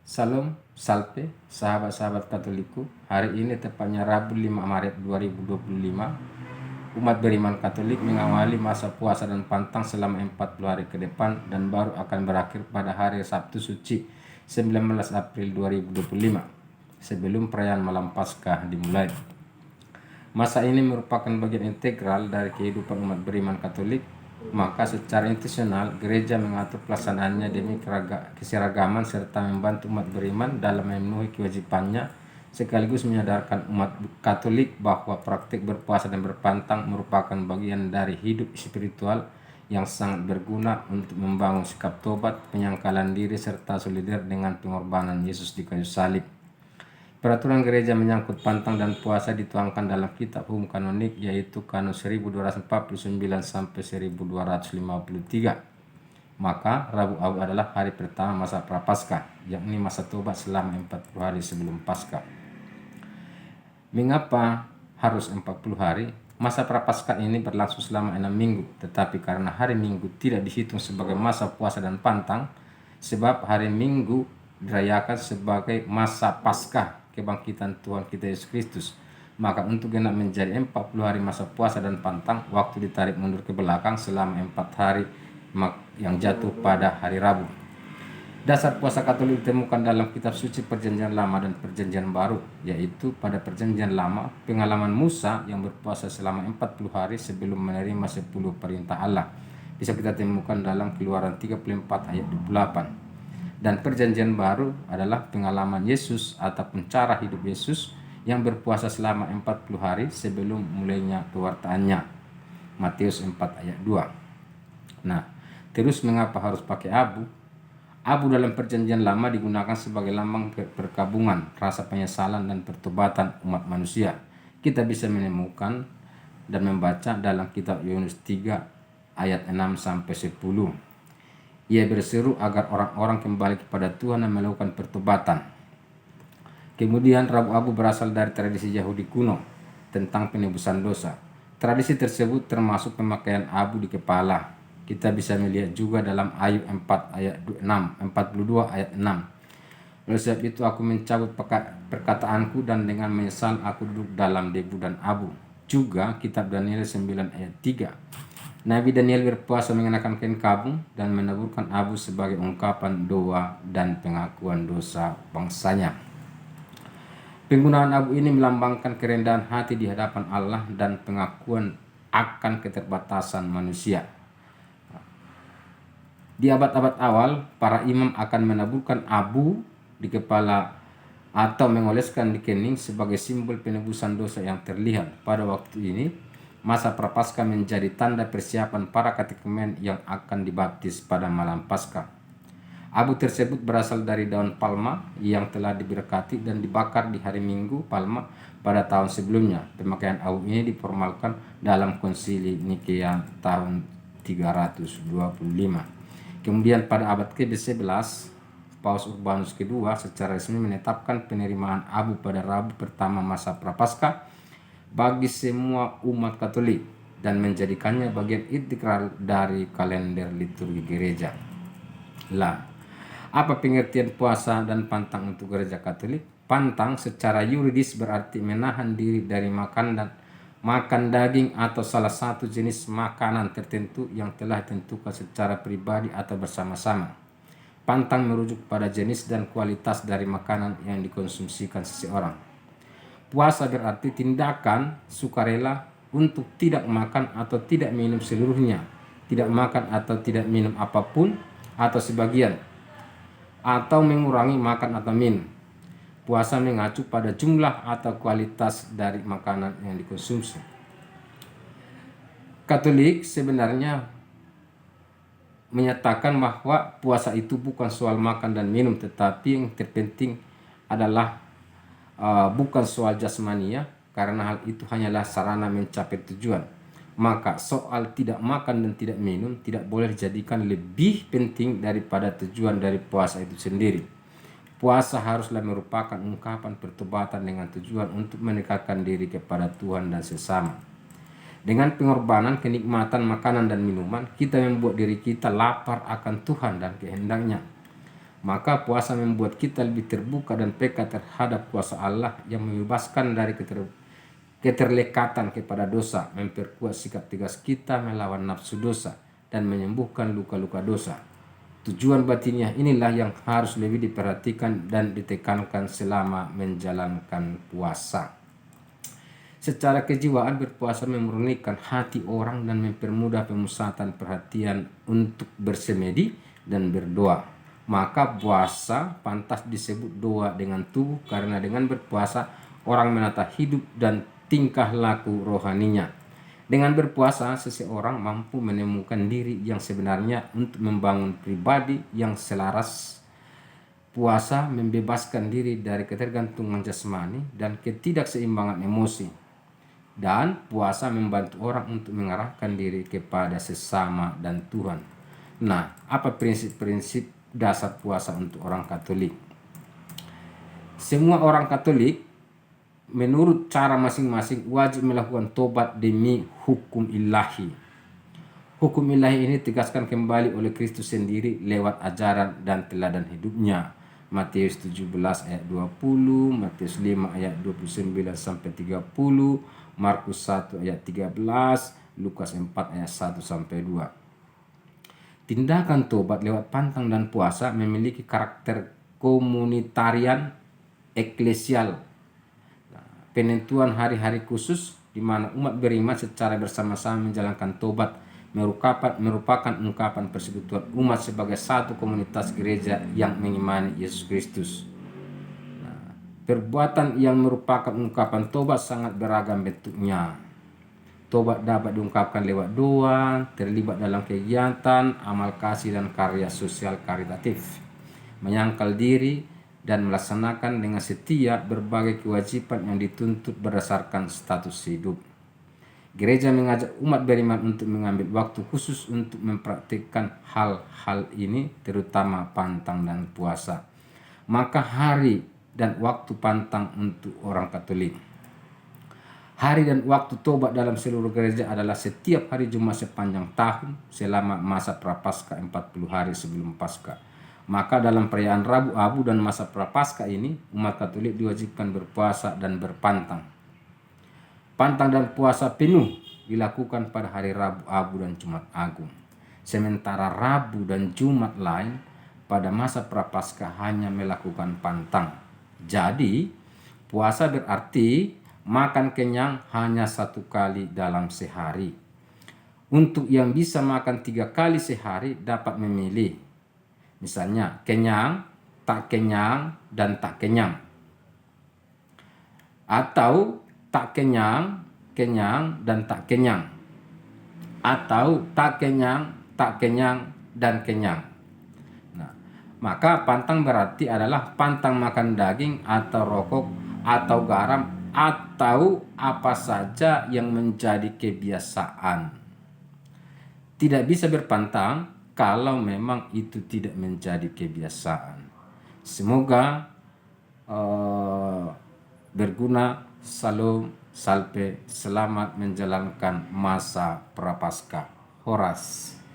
Salam, salve, sahabat-sahabat Katolikku. Hari ini tepatnya Rabu 5 Maret 2025. Umat beriman Katolik mengawali masa puasa dan pantang selama 40 hari ke depan dan baru akan berakhir pada hari Sabtu Suci 19 April 2025 sebelum perayaan Malam Paskah dimulai. Masa ini merupakan bagian integral dari kehidupan umat beriman Katolik. Maka secara intensional gereja mengatur pelaksanaannya demi keseragaman serta membantu umat beriman dalam memenuhi kewajibannya, sekaligus menyadarkan umat Katolik bahwa praktik berpuasa dan berpantang merupakan bagian dari hidup spiritual yang sangat berguna untuk membangun sikap tobat, penyangkalan diri serta solidar dengan pengorbanan Yesus di kayu salib. Peraturan gereja menyangkut pantang dan puasa dituangkan dalam kitab hukum kanonik, yaitu Kanun 1249 sampai 1253. Maka Rabu Abu adalah hari pertama masa Prapaskah, yakni masa tobat selama 40 hari sebelum Paskah. Mengapa harus 40 hari? Masa Prapaskah ini berlangsung selama 6 minggu, tetapi karena hari Minggu tidak dihitung sebagai masa puasa dan pantang, sebab hari Minggu dirayakan sebagai masa Paskah kebangkitan Tuhan kita Yesus Kristus, maka untuk genap menjadi 40 hari masa puasa dan pantang, waktu ditarik mundur ke belakang selama 4 hari yang jatuh pada hari Rabu. Dasar puasa Katolik ditemukan dalam kitab suci Perjanjian Lama dan Perjanjian Baru, yaitu pada Perjanjian Lama pengalaman Musa yang berpuasa selama 40 hari sebelum menerima 10 perintah Allah bisa kita temukan dalam Keluaran 34 ayat 28. Dan Perjanjian Baru adalah pengalaman Yesus ataupun cara hidup Yesus yang berpuasa selama 40 hari sebelum mulainya pewartaannya. Matius 4 ayat 2. Nah, terus mengapa harus pakai abu? Abu dalam Perjanjian Lama digunakan sebagai lambang perkabungan, rasa penyesalan dan pertobatan umat manusia. Kita bisa menemukan dan membaca dalam kitab Yohanes 3 ayat 6 sampai 10. Ia berseru agar orang-orang kembali kepada Tuhan dan melakukan pertobatan. Kemudian Rabu Abu berasal dari tradisi Yahudi kuno tentang penebusan dosa. Tradisi tersebut termasuk pemakaian abu di kepala. Kita bisa melihat juga dalam Ayub 4 ayat 6, 42 ayat 6. Oleh sebab itu aku mencabut perkataanku dan dengan menyesal aku duduk dalam debu dan abu. Juga kitab Daniel 9 ayat 3. Nabi Daniel berpuasa mengenakan kain kabung dan menaburkan abu sebagai ungkapan doa dan pengakuan dosa bangsanya. Penggunaan abu ini melambangkan kerendahan hati di hadapan Allah dan pengakuan akan keterbatasan manusia. Di abad-abad awal, para imam akan menaburkan abu di kepala atau mengoleskan di kening sebagai simbol penebusan dosa yang terlihat. Pada waktu ini, masa Prapaskah menjadi tanda persiapan para katekumen yang akan dibaptis pada malam Paskah. Abu tersebut berasal dari daun palma yang telah diberkati dan dibakar di hari Minggu Palma pada tahun sebelumnya. Pemakaian abu ini diformalkan dalam Konsili Nikea tahun 325. Kemudian pada abad ke-11, Paus Urbanus II secara resmi menetapkan penerimaan abu pada Rabu pertama masa Prapaskah bagi semua umat Katolik dan menjadikannya bagian integral dari kalender liturgi gereja. Lah, apa pengertian puasa dan pantang untuk gereja Katolik? Pantang secara yuridis berarti menahan diri dari makan daging atau salah satu jenis makanan tertentu yang telah ditentukan secara pribadi atau bersama-sama. Pantang merujuk pada jenis dan kualitas dari makanan yang dikonsumsikan seseorang. Puasa berarti tindakan sukarela untuk tidak makan atau tidak minum seluruhnya, tidak makan atau tidak minum apapun atau sebagian, atau mengurangi makan atau minum. Puasa mengacu pada jumlah atau kualitas dari makanan yang dikonsumsi. Katolik sebenarnya menyatakan bahwa puasa itu bukan soal makan dan minum, tetapi yang terpenting adalah bukan soal jasmania, karena hal itu hanyalah sarana mencapai tujuan. Maka soal tidak makan dan tidak minum tidak boleh dijadikan lebih penting daripada tujuan dari puasa itu sendiri. Puasa haruslah merupakan ungkapan pertobatan dengan tujuan untuk mendekatkan diri kepada Tuhan dan sesama. Dengan pengorbanan kenikmatan makanan dan minuman, kita membuat diri kita lapar akan Tuhan dan kehendaknya. Maka puasa membuat kita lebih terbuka dan peka terhadap kuasa Allah yang membebaskan dari keterlekatan kepada dosa, memperkuat sikap tegas kita melawan nafsu dosa, dan menyembuhkan luka-luka dosa. Tujuan batinnya inilah yang harus lebih diperhatikan dan ditekankan selama menjalankan puasa. Secara kejiwaan berpuasa memurnikan hati orang dan mempermudah pemusatan perhatian untuk bersemedi dan berdoa. Maka puasa pantas disebut doa dengan tubuh karena dengan berpuasa orang menata hidup dan tingkah laku rohaninya. Dengan berpuasa seseorang mampu menemukan diri yang sebenarnya untuk membangun pribadi yang selaras. Puasa membebaskan diri dari ketergantungan jasmani dan ketidakseimbangan emosi. Dan puasa membantu orang untuk mengarahkan diri kepada sesama dan Tuhan. Nah, apa prinsip-prinsip dasar puasa untuk orang Katolik? Semua orang Katolik menurut cara masing-masing wajib melakukan tobat demi hukum ilahi. Hukum ilahi ini ditegaskan kembali oleh Kristus sendiri lewat ajaran dan teladan hidupnya. Matius 17 ayat 20, Matius 5 ayat 29 sampai 30, Markus 1 ayat 13, Lukas 4 ayat 1 sampai 2. Tindakan tobat lewat pantang dan puasa memiliki karakter komunitarian eklesial. Penentuan hari-hari khusus di mana umat beriman secara bersama-sama menjalankan tobat merupakan ungkapan persekutuan umat sebagai satu komunitas gereja yang mengimani Yesus Kristus. Perbuatan yang merupakan ungkapan tobat sangat beragam bentuknya. Tobat dapat diungkapkan lewat doa, terlibat dalam kegiatan, amal kasih dan karya sosial karitatif, menyangkal diri, dan melaksanakan dengan setia berbagai kewajiban yang dituntut berdasarkan status hidup. Gereja mengajak umat beriman untuk mengambil waktu khusus untuk mempraktikkan hal-hal ini, terutama pantang dan puasa. Maka hari dan waktu pantang untuk orang Katolik. Hari dan waktu tobat dalam seluruh gereja adalah setiap hari Jumat sepanjang tahun selama masa Prapaskah 40 hari sebelum Paskah. Maka dalam perayaan Rabu Abu dan masa Prapaskah ini, umat Katolik diwajibkan berpuasa dan berpantang. Pantang dan puasa penuh dilakukan pada hari Rabu Abu dan Jumat Agung. Sementara Rabu dan Jumat lain pada masa Prapaskah hanya melakukan pantang. Jadi, puasa berarti makan kenyang hanya 1 kali dalam sehari. Untuk yang bisa makan 3 kali sehari dapat memilih. Misalnya, kenyang, tak kenyang, dan tak kenyang. Atau tak kenyang, kenyang, dan tak kenyang. Atau tak kenyang, dan kenyang. Maka pantang berarti adalah pantang makan daging atau rokok atau garam atau apa saja yang menjadi kebiasaan. Tidak bisa berpantang kalau memang itu tidak menjadi kebiasaan. Semoga berguna. Salam, salpe, selamat menjalankan masa Prapaskah. Horas.